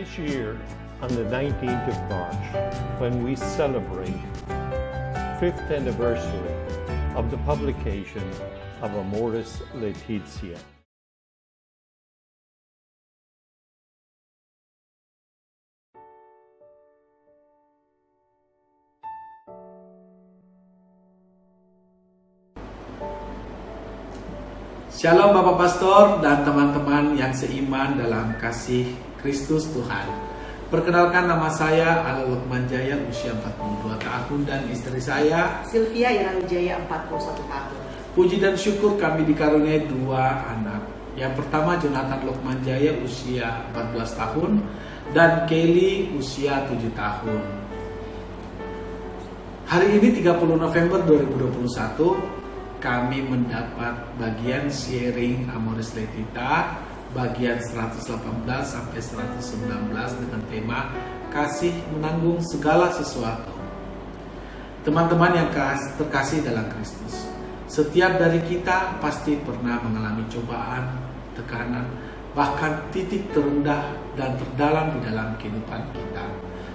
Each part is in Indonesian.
This year, on the 19th of March, when we celebrate 5th anniversary of the publication of Amoris Laetitia. Shalom Bapak Pastor dan teman-teman yang seiman dalam kasih Kristus Tuhan. Perkenalkan, nama saya Ala Lukman Jaya, usia 42 tahun, dan istri saya Sylvia Irawi Jaya, 41 tahun. Puji dan syukur kami dikaruniai 2 anak. Yang pertama Jonathan Lukman Jaya, usia 14 tahun, dan Kelly usia 7 tahun. Hari ini 30 November 2021, kami mendapat bagian sharing Amoris Laetitia bagian 118 sampai 119 dengan tema kasih menanggung segala sesuatu. Teman-teman yang terkasih dalam Kristus, setiap dari kita pasti pernah mengalami cobaan, tekanan, bahkan titik terendah dan terdalam di dalam kehidupan kita.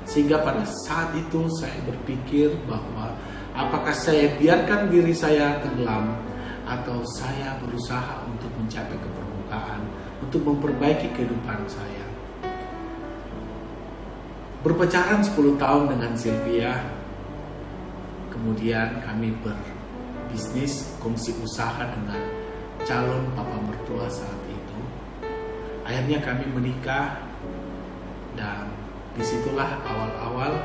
Sehingga pada saat itu saya berpikir bahwa apakah saya biarkan diri saya tenggelam atau saya berusaha untuk mencapai ke permukaan, untuk memperbaiki kehidupan saya. Berpacaran 10 tahun dengan Sylvia, kemudian kami berbisnis kongsi usaha dengan calon papa mertua saat itu. Akhirnya kami menikah, dan disitulah awal-awal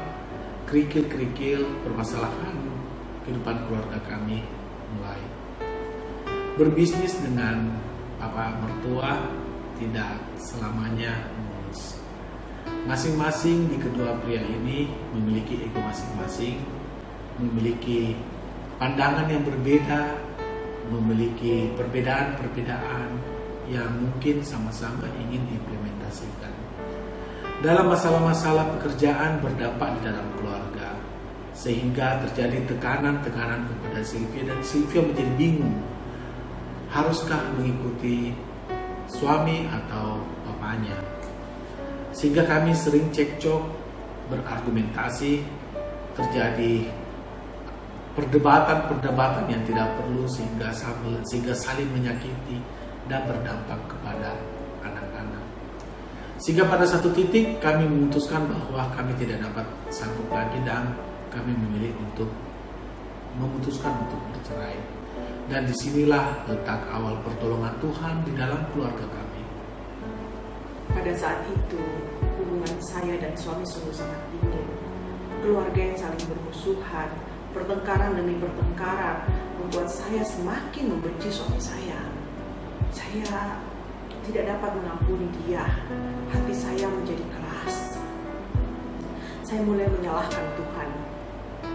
kerikil-kerikil permasalahan kehidupan keluarga kami mulai. Berbisnis dengan papa mertua tidak selamanya mulus. Masing-masing di kedua pria ini memiliki ego masing-masing, memiliki pandangan yang berbeda, memiliki perbedaan-perbedaan yang mungkin sama-sama ingin diimplementasikan. Dalam masalah-masalah pekerjaan berdampak di dalam keluarga, sehingga terjadi tekanan-tekanan kepada Sylvia, dan Sylvia menjadi bingung, haruskah mengikuti suami atau papanya. Sehingga kami sering cekcok, berargumentasi, terjadi perdebatan-perdebatan yang tidak perlu, sehingga saling menyakiti dan berdampak kepada anak-anak. Sehingga pada satu titik kami memutuskan bahwa kami tidak dapat sanggup lagi, dan kami memilih untuk memutuskan untuk bercerai. Dan disinilah letak awal pertolongan Tuhan di dalam keluarga kami. Pada saat itu, hubungan saya dan suami sungguh sangat dingin. Keluarga yang saling bermusuhan, pertengkaran demi pertengkaran, membuat saya semakin membenci suami saya. Saya tidak dapat mengampuni dia. Hati saya menjadi keras. Saya mulai menyalahkan Tuhan.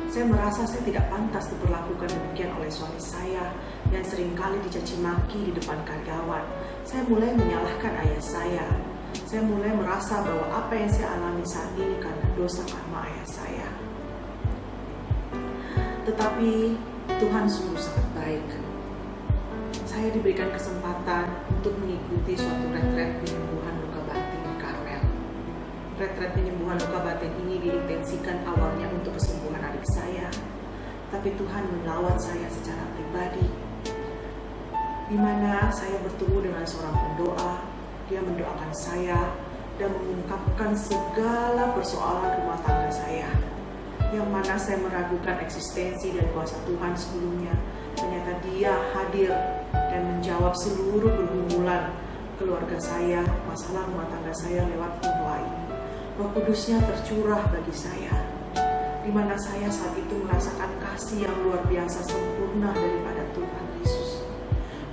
Saya merasa saya tidak pantas diperlakukan demikian oleh suami saya yang seringkali dicaci maki di depan karyawan. Saya mulai menyalahkan ayah saya. Saya mulai merasa bahwa apa yang saya alami saat ini karena dosa karma ayah saya. Tetapi Tuhan sungguh sangat baik. Saya diberikan kesempatan untuk mengikuti suatu retret penyembuhan luka batin di Karmel. Retret penyembuhan luka batin ini diintensikan awalnya untuk kesembuhan adik saya, tapi Tuhan melawat saya secara pribadi, di mana saya bertemu dengan seorang pendoa. Dia mendoakan saya dan mengungkapkan segala persoalan rumah tangga saya, yang mana saya meragukan eksistensi dan kuasa Tuhan sebelumnya. Ternyata dia hadir dan menjawab seluruh pergumulan keluarga saya, masalah rumah tangga saya lewat doa ini. Roh Kudusnya tercurah bagi saya, di mana saya saat itu merasakan kasih yang luar biasa sempurna daripada Tuhan Yesus.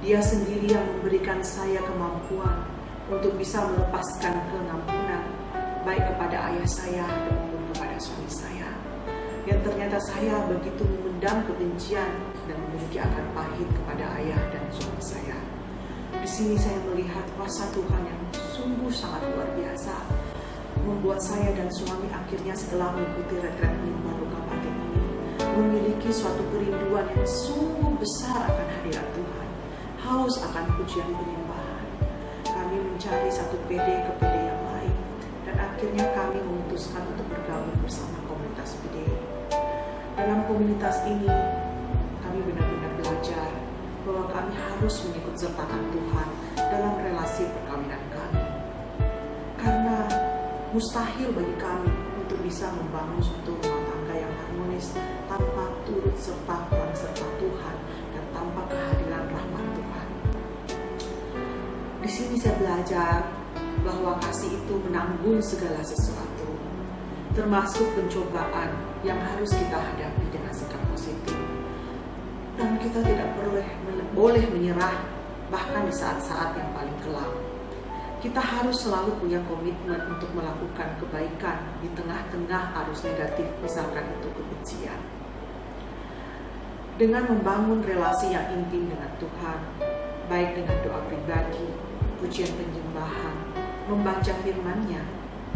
Dia sendiri yang memberikan saya kemampuan untuk bisa melepaskan pengampunan, baik kepada ayah saya maupun kepada suami saya. Yang ternyata saya begitu memendam kebencian dan memiliki akar pahit kepada ayah dan suami saya. Di sini saya melihat kuasa Tuhan yang sungguh sangat luar biasa, membuat saya dan suami akhirnya setelah mengikuti retret penyembuhan luka batin ini memiliki suatu kerinduan yang sungguh besar akan hadirat Tuhan, haus akan pujian penyembahan. Kami mencari satu PD ke PD yang lain, dan akhirnya kami memutuskan untuk bergabung bersama komunitas Bidei. Dalam komunitas ini, kami benar-benar belajar bahwa kami harus mengikut sertakan Tuhan dalam relasi perkawinan kami. Karena mustahil bagi kami untuk bisa membangun suatu rumah tangga yang harmonis tanpa turut serta peran serta Tuhan dan tanpa kehadiran rahmat Tuhan. Di sini saya belajar bahwa kasih itu menanggung segala sesuatu, termasuk pencobaan yang harus kita hadapi dengan sikap positif. Dan kita tidak boleh menyerah bahkan di saat-saat yang paling kelam. Kita harus selalu punya komitmen untuk melakukan kebaikan di tengah-tengah arus negatif, misalkan itu kebencian. Dengan membangun relasi yang intim dengan Tuhan, baik dengan doa pribadi, pujian penyembahan, membaca firman-Nya,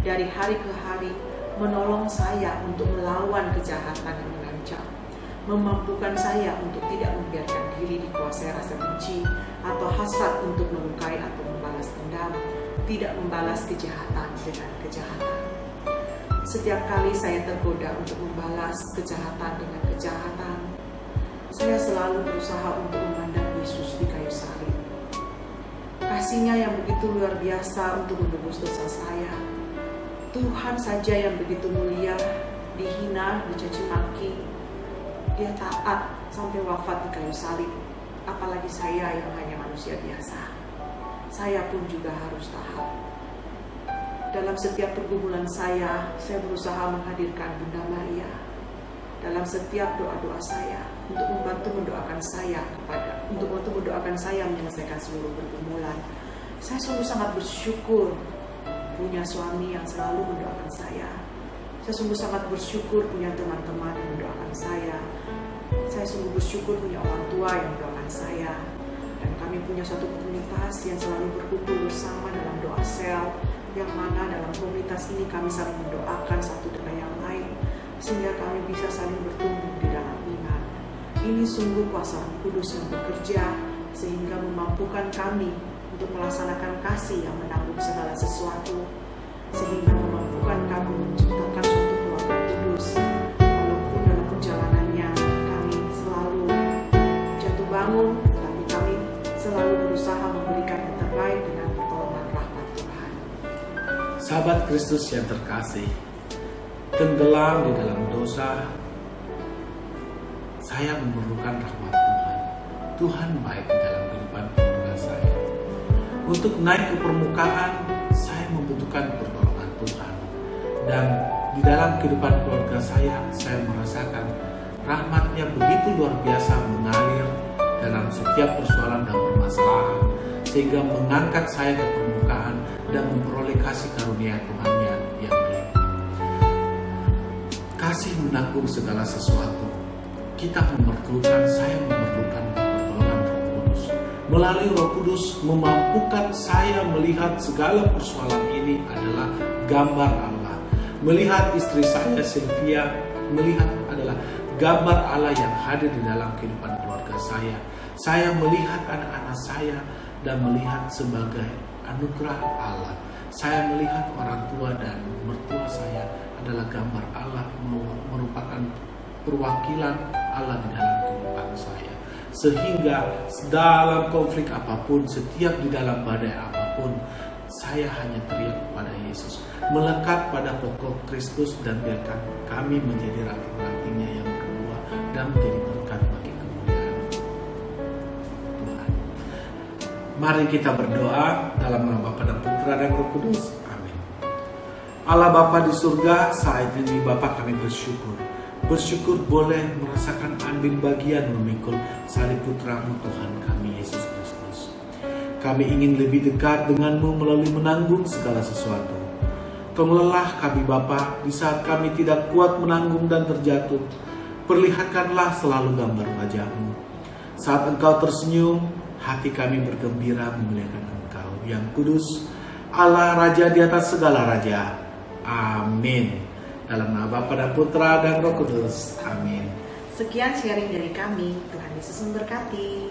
dari hari ke hari menolong saya untuk melawan kejahatan yang mengancam, memampukan saya untuk tidak membiarkan diri dikuasai rasa benci atau hasrat untuk melukai atau membalas dendam, tidak membalas kejahatan dengan kejahatan. Setiap kali saya tergoda untuk membalas kejahatan dengan kejahatan, saya selalu berusaha untuk memandang Yesus di kayu salib. Kasih-Nya yang begitu luar biasa untuk menebus dosa saya. Tuhan saja yang begitu mulia, dihina, dicaci maki, Dia taat sampai wafat di kayu salib. Apalagi saya yang hanya manusia biasa. Saya pun juga harus taat. Dalam setiap pergumulan saya berusaha menghadirkan Bunda Maria. Dalam setiap doa-doa saya untuk membantu mendoakan saya menyelesaikan seluruh pergumulan. Saya sungguh sangat bersyukur punya suami yang selalu mendoakan saya. Saya sungguh sangat bersyukur punya teman-teman yang mendoakan saya. Saya sungguh bersyukur punya orang tua yang mendoakan saya. Dan kami punya suatu komunitas yang selalu berkumpul bersama dalam doa sel, yang mana dalam komunitas ini kami saling mendoakan satu dengan yang lain, sehingga kami bisa saling bertumbuh di dalam iman. Ini sungguh kuasa Roh Kudus yang bekerja, sehingga memampukan kami untuk melaksanakan kasih yang menanggung segala sesuatu, sehingga memampukan kami menciptakan suatu keluarga kudus. Walaupun dalam perjalanannya kami selalu jatuh bangun, tapi kami selalu berusaha memberikan yang terbaik dengan pertolongan rahmat Tuhan. Sahabat Kristus yang terkasih, tenggelam di dalam dosa, saya memerlukan rahmat Tuhan. Tuhan baik di dalam kehidupan keluarga saya. Untuk naik ke permukaan, saya membutuhkan pertolongan Tuhan. Dan di dalam kehidupan keluarga saya merasakan rahmat-Nya begitu luar biasa mengalir dalam setiap persoalan dan permasalahan, sehingga mengangkat saya ke permukaan dan memperoleh kasih karunia Tuhan yang melimpah. Kasih menanggung segala sesuatu. Saya memerlukan pertolongan Roh Kudus. Melalui Roh Kudus memampukan saya melihat segala persoalan ini adalah gambar Allah. Melihat istri saya Sylvia, melihat adalah gambar Allah yang hadir di dalam kehidupan keluarga saya. Saya melihat anak-anak saya dan melihat sebagai anugerah Allah. Saya melihat orang tua dan mertua saya adalah gambar Allah, merupakan perwakilan Allah di dalam kehidupan saya. Sehingga dalam konflik apapun, setiap di dalam badai apapun, saya hanya teriak kepada Yesus, melekat pada pokok Kristus, dan biarkan kami menjadi ranting-rantingnya yang berbuah dan menjadi berkat bagi kemuliaan Tuhan. Mari kita berdoa dalam nama Bapa dan Putra dan Roh Kudus. Amin. Allah Bapa di surga, saat ini Bapa kami bersyukur boleh merasakan ambil bagian memikul salib Putra-Mu Tuhan kami Yesus Kristus. Kami ingin lebih dekat dengan-Mu melalui menanggung segala sesuatu. Tolonglah kami Bapa di saat kami tidak kuat menanggung dan terjatuh. Perlihatkanlah selalu gambar wajah-Mu. Saat Engkau tersenyum, hati kami bergembira memuliakan Engkau yang kudus, Allah Raja di atas segala raja. Amin. Dalam nama Bapa dan Putra dan Roh Kudus. Amin. Sekian sharing dari kami. Tuhan Yesus memberkati.